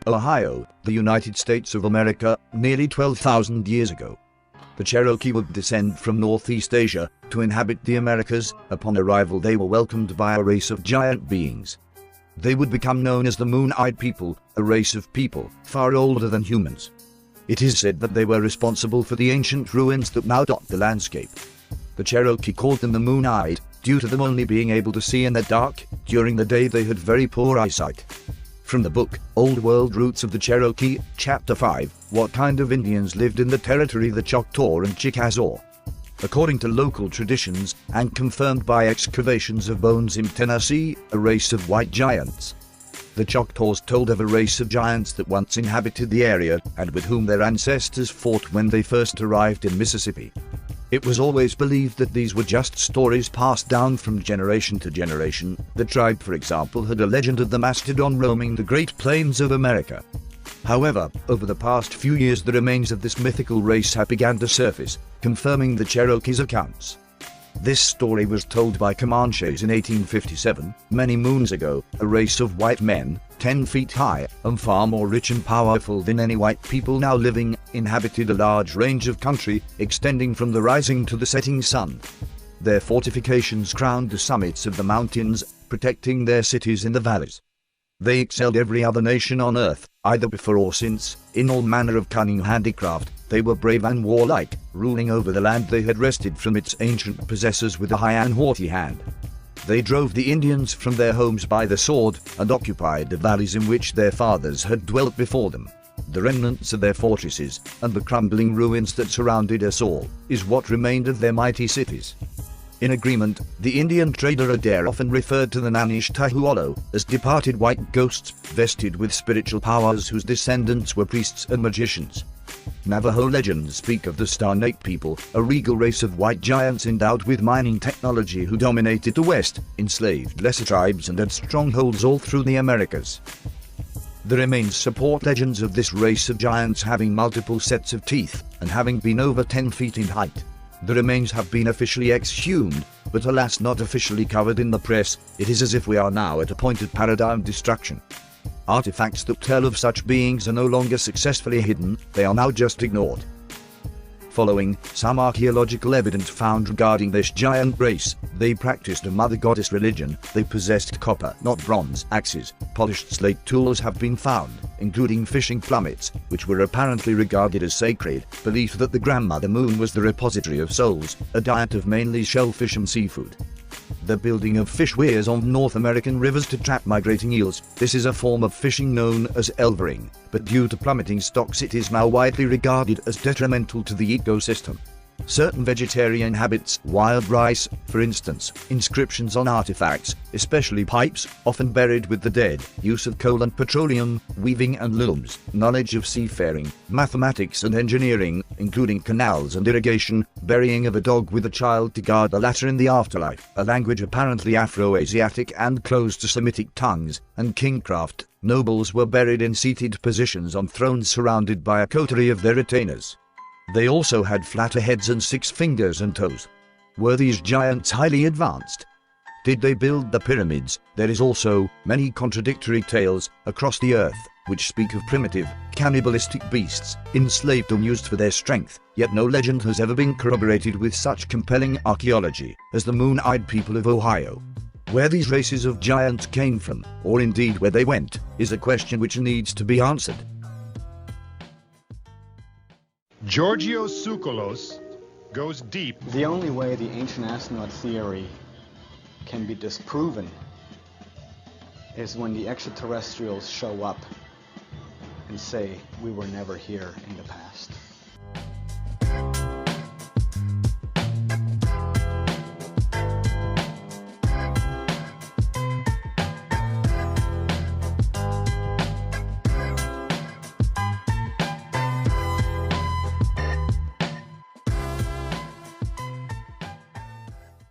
Ohio, the United States of America, nearly 12,000 years ago. The Cherokee would descend from Northeast Asia to inhabit the Americas. Upon arrival, they were welcomed by a race of giant beings. They would become known as the Moon-Eyed People, a race of people far older than humans. It is said that they were responsible for the ancient ruins that now dot the landscape. The Cherokee called them the Moon-Eyed due to them only being able to see in the dark. During the day they had very poor eyesight. From the book, Old World Roots of the Cherokee, Chapter 5, What kind of Indians lived in the territory the Choctaw and Chickasaw? According to local traditions, and confirmed by excavations of bones in Tennessee, a race of white giants. The Choctaws told of a race of giants that once inhabited the area, and with whom their ancestors fought when they first arrived in Mississippi. It was always believed that these were just stories passed down from generation to generation. The tribe, for example, had a legend of the mastodon roaming the Great Plains of America. However, over the past few years the remains of this mythical race have begun to surface, confirming the Cherokee's accounts. This story was told by Comanches in 1857, many moons ago. A race of white men, 10 feet high, and far more rich and powerful than any white people now living, inhabited a large range of country, extending from the rising to the setting sun. Their fortifications crowned the summits of the mountains, protecting their cities in the valleys. They excelled every other nation on earth, either before or since, in all manner of cunning handicraft. They were brave and warlike, ruling over the land they had wrested from its ancient possessors with a high and haughty hand. They drove the Indians from their homes by the sword, and occupied the valleys in which their fathers had dwelt before them. The remnants of their fortresses, and the crumbling ruins that surrounded us all, is what remained of their mighty cities. In agreement, the Indian trader Adair often referred to the Nanishtahualo as departed white ghosts, vested with spiritual powers whose descendants were priests and magicians. Navajo legends speak of the Star-Nape people, a regal race of white giants endowed with mining technology who dominated the West, enslaved lesser tribes and had strongholds all through the Americas. The remains support legends of this race of giants having multiple sets of teeth, and having been over 10 feet in height. The remains have been officially exhumed, but alas not officially covered in the press. It is as if we are now at a point of paradigm destruction. Artifacts that tell of such beings are no longer successfully hidden, they are now just ignored. Following some archaeological evidence found regarding this giant race, they practiced a mother goddess religion. They possessed copper, not bronze, axes. Polished slate tools have been found, including fishing plummets, which were apparently regarded as sacred. Belief that the grandmother moon was the repository of souls, a diet of mainly shellfish and seafood. The building of fish weirs on North American rivers to trap migrating eels. This is a form of fishing known as elvering, but due to plummeting stocks it is now widely regarded as detrimental to the ecosystem. Certain vegetarian habits, wild rice, for instance, inscriptions on artifacts, especially pipes, often buried with the dead, use of coal and petroleum, weaving and looms, knowledge of seafaring, mathematics and engineering, including canals and irrigation, burying of a dog with a child to guard the latter in the afterlife, a language apparently Afro-Asiatic and close to Semitic tongues, and kingcraft. Nobles were buried in seated positions on thrones surrounded by a coterie of their retainers. They also had flatter heads and 6 fingers and toes. Were these giants highly advanced? Did they build the pyramids? There is also many contradictory tales across the earth, which speak of primitive, cannibalistic beasts, enslaved and used for their strength, yet no legend has ever been corroborated with such compelling archaeology as the Moon-Eyed People of Ohio. Where these races of giants came from, or indeed where they went, is a question which needs to be answered. Georgios Tsoukalos goes deep. The only way the ancient astronaut theory can be disproven is when the extraterrestrials show up and say we were never here in the past.